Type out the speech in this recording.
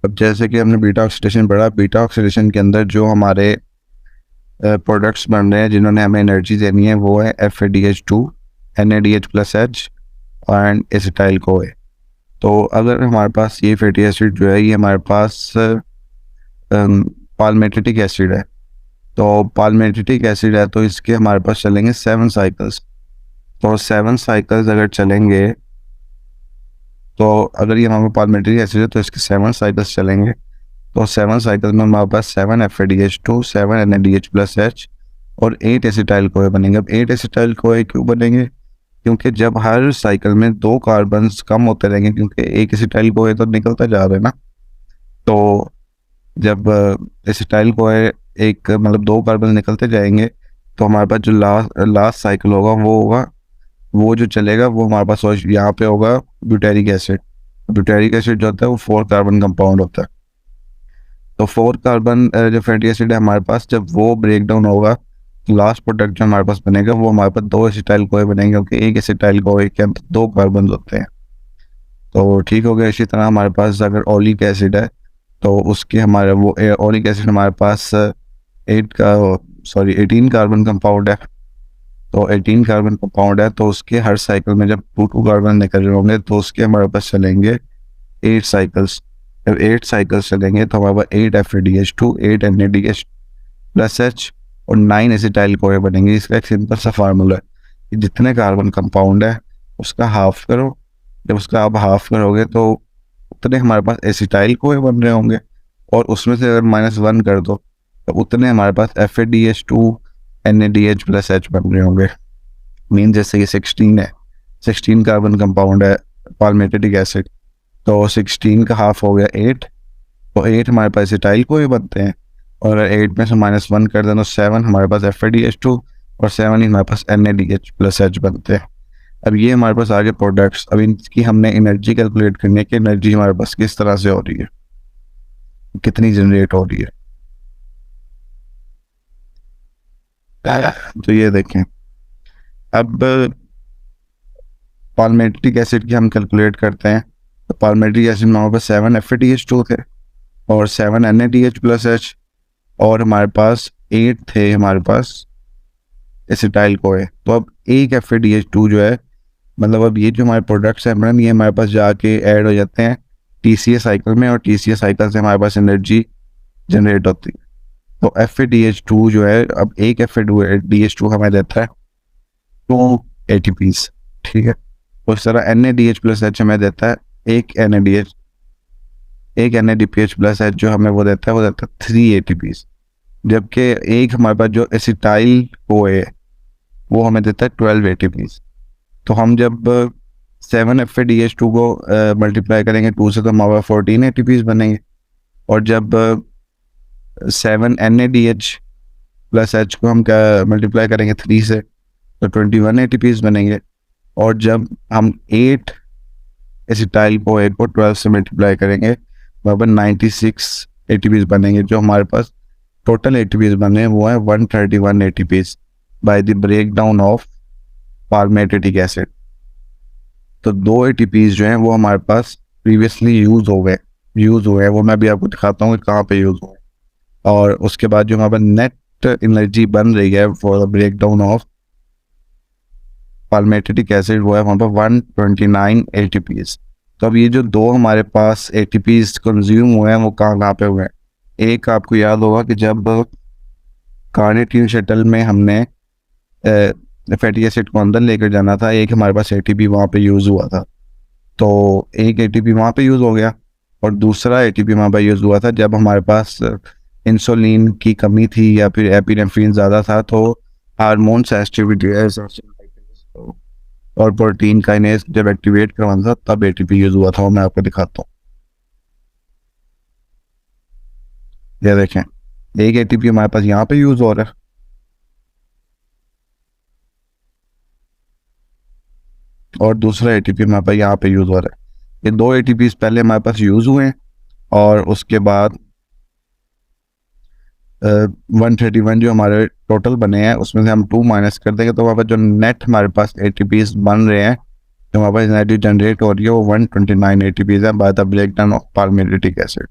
अब जैसे कि हमने बीटा ऑक्सीडेशन पढ़ा, बीटा ऑक्सीडेशन के अंदर जो हमारे प्रोडक्ट्स बन रहे हैं जिन्होंने हमें एनर्जी देनी है वो है FADH2, NADH+H and acetyl CoA. तो अगर हमारे पास ये फैटी एसिड जो है ये हमारे पास पाल्मेटिक एसिड है, तो पाल्मेटिक एसिड है तो इसके हमारे पास चलेंगे 7 साइकिल्स। तो 7 साइकिल्स अगर चलेंगे, तो अगर ये हमारे पाल्मेटिक एसिड है तो इसके 7 साइकिल्स चलेंगे। तो 7 साइकिल्स में हमारे पास 7 FADH2, 7 NADH+H और 8 एसिटाइल कोए बनेंगे। अब 8 एसिटाइल कोए क्यों बनेंगे? क्योंकि जब हर साइकिल में 2 कार्बन्स कम होते रहेंगे, क्योंकि एक एसिटाइल कोए तो निकलता जा रहा है ना, तो जब एसिटाइल कोए एक मतलब 2 कार्बन निकलते जाएंगे तो हमारे पास जो लास्ट साइकिल होगा वो जो चलेगा वो हमारे पास यहाँ पे होगा ब्यूटेरिक एसिड। ब्यूटेरिक एसिड जो होता है वो 4 कार्बन कंपाउंड होता है। तो 4 कार्बन जो फैटी एसिड है हमारे पास, जब वो ब्रेक डाउन होगा लास्ट प्रोडक्ट जो हमारे पास बनेगा वो हमारे पास 2 एसिटाइल कोए बनेंगे, क्योंकि एक एसिटाइल कोए के अंदर 2 कार्बन होते हैं। तो ठीक हो गया। इसी तरह हमारे पास अगर ओलिक एसिड है तो उसके हमारे वो ओलिक एसिड हमारे पास 18 कार्बन कंपाउंड है। तो 18 कार्बन कंपाउंड है तो उसके हर साइकिल में जब 2 कार्बन निकल रहे होंगे तो उसके हमारे पास चलेंगे 8 साइकिल्स। जब 8 साइकिल्स चलेंगे तो हमारे पास 8 FADH2, 8 NADH+H और 9 एसिटाइल कोए बनेंगे। इसका एक सिंपल सा फार्मूला है कि जितने कार्बन कंपाउंड है उसका हाफ करो। जब उसका आप हाफ करोगे तो उतने हमारे पास एसिटाइल कोए बन रहे होंगे, और उसमें से अगर -1 कर दो तो उतने हमारे पास FADH2, NADH+H बन रहे होंगे। मीन जैसे ये 16 है, 16 कार्बन कंपाउंड है पाल्मेटिक एसिड, तो 16 का हाफ हो गया 8, तो 8 हमारे पास एसिटाइल कोए बनते हैं। और 8 में से -1 कर दें तो 7 हमारे पास FADH2 और 7 ही हमारे पास NADH+H बनते हैं। अब ये हमारे पास आगे प्रोडक्ट्स, अब इनकी हमने एनर्जी कैलकुलेट करनी है कि एनर्जी हमारे पास किस तरह से हो रही है, कितनी जनरेट हो रही है। तो ये देखें, अब पाल्मेटिक एसिड की हम कैलकुलेट करते हैं। तो पाल्मेटिक एसिड में हमारे पास 7 FADH2 थे और 7 NADH+H और हमारे पास 8 थे हमारे पास एसिटाइल कोए। तो अब एक FADH2 जो है, मतलब अब ये जो हमारे प्रोडक्ट्स हैं मैडम, ये हमारे पास जाके ऐड हो जाते हैं TCA साइकिल में, और TCA साइकिल से हमारे पास एनर्जी जनरेट होती है। तो FADH2 जो है, अब एक FADH2 हमें देता है 2 ATPs, ठीक है। उस तरह NADH+H हमें देता है एक NADPH+H जो हमें वो देता है 3 ATPs। जबकि एक हमारे पास जो एसिटाइल कोए वो हमें देता है 12 ATPs। तो हम जब 7 FADH2 को मल्टीप्लाई करेंगे 2 से तो हमारे पास 14 ATPs बनेंगे, और जब 7 NADH+H को हम मल्टीप्लाई करेंगे 3 से तो 21 ATPs बनेंगे, और जब हम 8 एसिटाइल कोए को 12 से मल्टीप्लाई करेंगे वहाँ पर 96 ATPs बनेंगे। जो हमारे पास टोटल ATPs बने वो है 131 ATPs by the break down of palmitic acid. तो 2 ATPs जो हैं वो हमारे पास प्रीवियसली यूज़ हुए हैं, वो मैं भी आपको दिखाता हूँ कि कहाँ पे यूज़ हुए। और उसके बाद जो हमारे पास नेट एनर्जी बन रही है for the break down of palmitic acid वो है वहाँ पर 129 ATPs। तो अब ये जो 2 हमारे पास ATPs कंज्यूम हुए हैं वो कहाँ पे हुए हैं? एक आपको याद होगा कि जब कार्निटीन शटल में हमने फैटी एसिड को अंदर लेकर जाना था, एक हमारे पास ATP वहाँ पे यूज़ हुआ था। तो एक ATP वहाँ पे यूज़ हो गया और दूसरा ATP वहाँ पे यूज़ हुआ था जब हमारे पास इंसुलिन की कमी थी या फिर एपिनेफ्रिन ज़्यादा था, तो हार्मोन सेंसिटिविटी और प्रोटीन काइनेज जब एक्टिवेट करवाना था तब ATP यूज़ हुआ था। वो मैं आपको दिखाता हूँ। ये देखें, एक ATP हमारे पास यहाँ पे यूज़ हो रहा है और दूसरा ATP हमारे पास यहाँ पे यूज़ हो रहा है। ये 2 ATPs पहले हमारे पास यूज़ हुए हैं और उसके बाद 131 जो हमारे टोटल बने हैं उसमें से हम 2 माइनस कर देंगे तो वहाँ पर जो नेट हमारे पास ATPs बन रहे हैं, जो हमारे पास एनर्जी जनरेट हो रही है वो 129 ATPs है by the breakdown of palmitic acid.